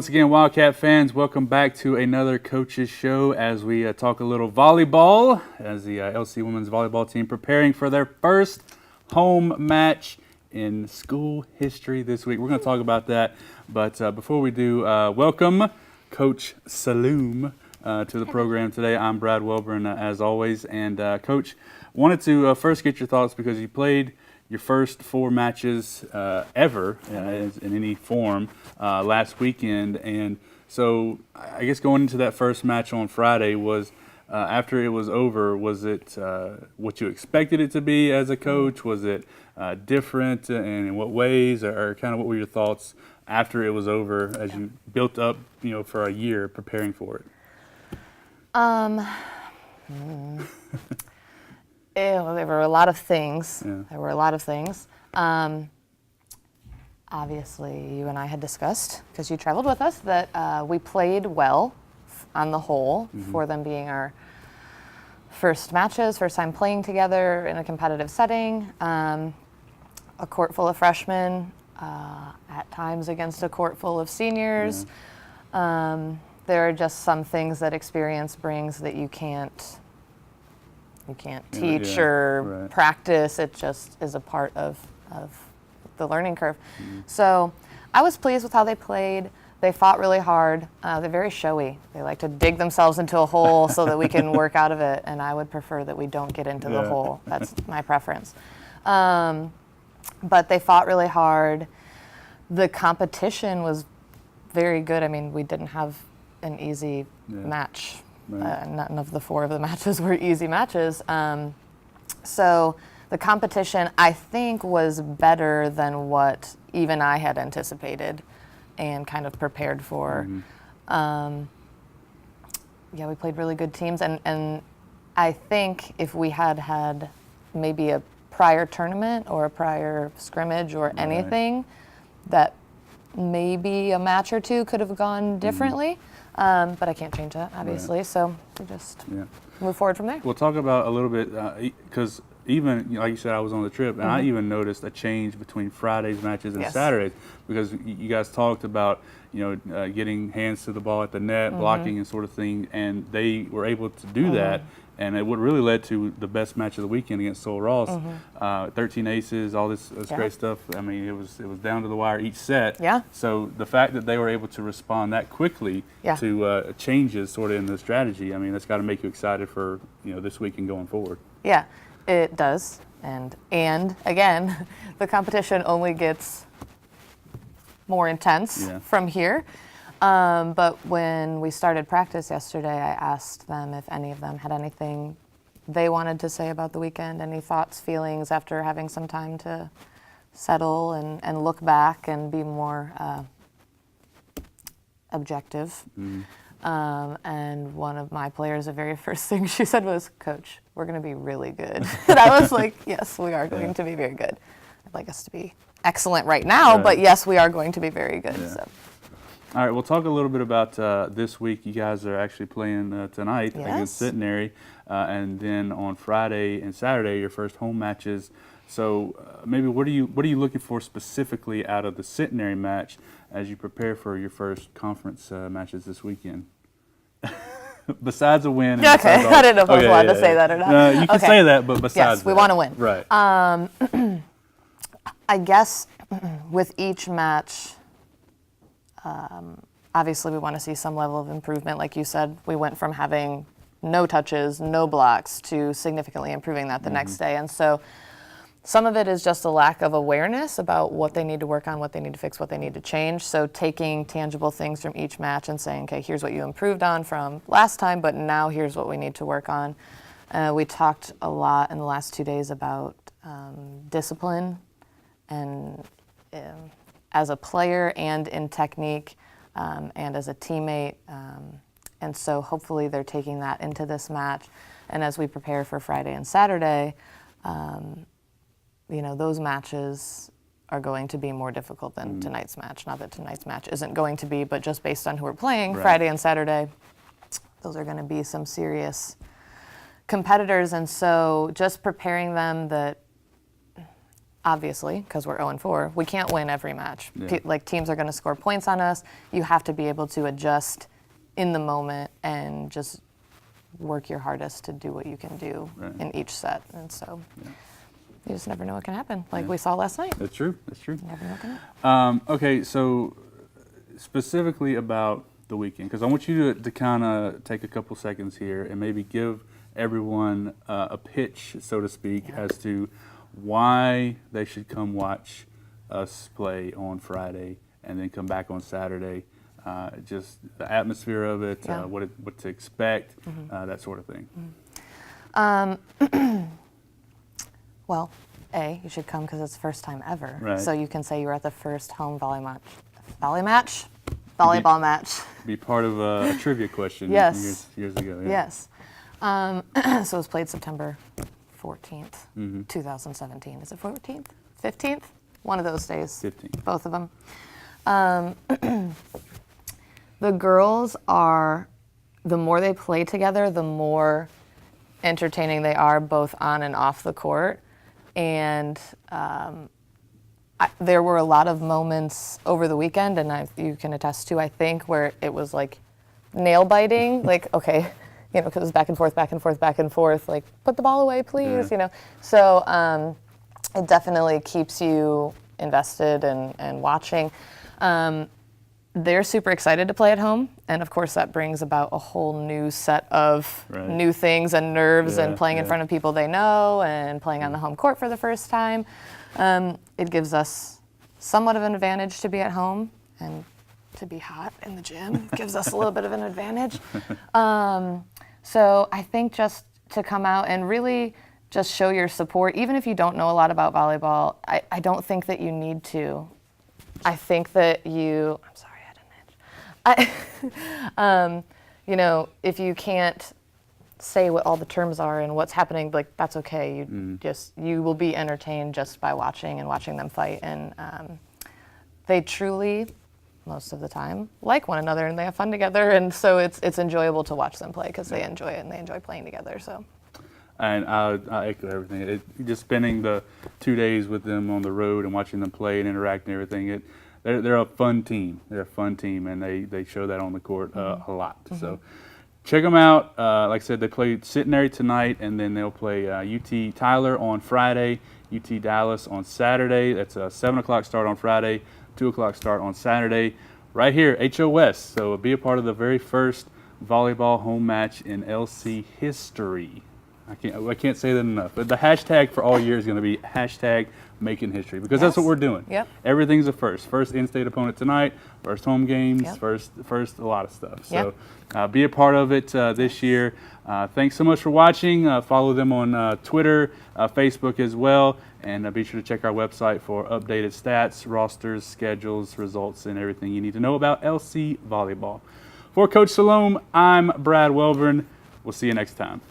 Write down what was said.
Once again, Wildcat fans, welcome back to another Coach's Show as we talk a little volleyball as the LC women's volleyball team preparing for their first home match in school history this week. We're going to talk about that, but before we do, welcome Coach Salloum to the program today. I'm Brad Welburn, as always, and Coach, wanted to first get your thoughts because you played your first 4 matches ever in any form last weekend. And so I guess going into that first match on Friday was, after it was over, was it what you expected it to be as a coach? Was it different, and in what ways, or kind of what were your thoughts after it was over as you built up, for a year preparing for it? There were a lot of things. Yeah. There were a lot of things. Obviously, you and I had discussed, because you traveled with us, that we played well on the whole for them being our first matches, first time playing together in a competitive setting. A court full of freshmen, at times against a court full of seniors. Yeah. There are just some things that experience brings that you can't teach or practice. It just is a part of the learning curve. So I was pleased with how they played. They fought really hard. They're very showy. They like to dig themselves into a hole so that we can work out of it, and I would prefer that we don't get into the hole. That's my preference. But they fought really hard. The competition was very good. I mean, we didn't have an easy match. None of the 4 of the matches were easy matches. So the competition, I think, was better than what even I had anticipated and kind of prepared for. We played really good teams. And I think if we had maybe a prior tournament or a prior scrimmage or anything, that maybe a match or 2 could have gone differently. But I can't change that, obviously, so we just move forward from there. We'll talk about a little bit, because even, like you said, I was on the trip, and I even noticed a change between Friday's matches and Saturdays, because you guys talked about, getting hands to the ball at the net, blocking and sort of thing, and they were able to do that, and it would really led to the best match of the weekend against Sol Ross. 13 aces, all this great stuff. I mean, it was down to the wire each set. Yeah. So the fact that they were able to respond that quickly to changes sort of in the strategy, I mean, that's got to make you excited for this weekend going forward. Yeah, it does. And again, the competition only gets more intense from here. But when we started practice yesterday, I asked them if any of them had anything they wanted to say about the weekend, any thoughts, feelings after having some time to settle and look back and be more objective. And one of my players, the very first thing she said was, "Coach, we're going to be really good." And I was like, yes, we are going to be very good. I'd like us to be excellent right now, but yes, we are going to be very good. So. All right, we'll talk a little bit about this week. You guys are actually playing tonight against Centenary, and then on Friday and Saturday, your first home matches. So maybe what are you looking for specifically out of the Centenary match as you prepare for your first conference matches this weekend? Besides a win. Okay, I didn't know if I was allowed to say that or not. No, you can say that, but besides yes, we want to win. Right. I guess with each match, obviously we want to see some level of improvement. Like you said, we went from having no touches, no blocks, to significantly improving that the next day. And so some of it is just a lack of awareness about what they need to work on, what they need to fix, what they need to change. So taking tangible things from each match and saying, okay, here's what you improved on from last time, but now here's what we need to work on. We talked a lot in the last 2 days about discipline and as a player and in technique and as a teammate. And so hopefully they're taking that into this match. And as we prepare for Friday and Saturday, those matches are going to be more difficult than tonight's match. Not that tonight's match isn't going to be, but just based on who we're playing, Friday and Saturday, those are going to be some serious competitors. And so just preparing them that obviously, because we're 0-4, we can't win every match. Yeah. Like teams are going to score points on us. You have to be able to adjust in the moment and just work your hardest to do what you can do in each set. And so you just never know what can happen, like we saw last night. That's true. That's true. You never know what can happen. Okay, so specifically about the weekend, because I want you to kind of take a couple seconds here and maybe give everyone a pitch, so to speak, as to why they should come watch us play on Friday and then come back on Saturday. Just the atmosphere of it, what to expect, that sort of thing. Well, you should come because it's the first time ever. Right. So you can say you were at the first home volleyball match. Be part of a trivia question Yes. years ago. Yeah. Yes. So it was played September 14th, 2017. Is it 14th? 15th? One of those days. 15th. Both of them. The girls are, the more they play together, the more entertaining they are, both on and off the court. And there were a lot of moments over the weekend, and you can attest to, I think, where it was like nail biting, like, okay, because it was back and forth, like, put the ball away, please, So it definitely keeps you invested and watching. They're super excited to play at home, and of course that brings about a whole new set of new things and nerves and playing in front of people they know and playing on the home court for the first time. It gives us somewhat of an advantage to be at home, and to be hot in the gym gives us a little bit of an advantage. So I think just to come out and really just show your support, even if you don't know a lot about volleyball, I don't think that you need to. I think that I'm sorry, if you can't say what all the terms are and what's happening, like, that's okay. You will be entertained just by watching them fight. And they truly, most of the time, like one another and they have fun together. And so it's enjoyable to watch them play because they enjoy it and they enjoy playing together. So. And I echo everything. Just spending the 2 days with them on the road and watching them play and interact and everything, they're a fun team. They're a fun team, and they show that on the court a lot. So check them out. Like I said, they play Centenary tonight, and then they'll play UT Tyler on Friday, UT Dallas on Saturday. That's a 7 o'clock start on Friday, 2 o'clock start on Saturday, right here, HOS. So be a part of the very first volleyball home match in LC history. I can't say that enough. But the hashtag for all year is going to be hashtag making history, because that's what we're doing. Yep. Everything's a first. First in-state opponent tonight, first home games, first a lot of stuff. So be a part of it this year. Thanks so much for watching. Follow them on Twitter, Facebook as well. And be sure to check our website for updated stats, rosters, schedules, results, and everything you need to know about LC volleyball. For Coach Salloum, I'm Brad Welburn. We'll see you next time.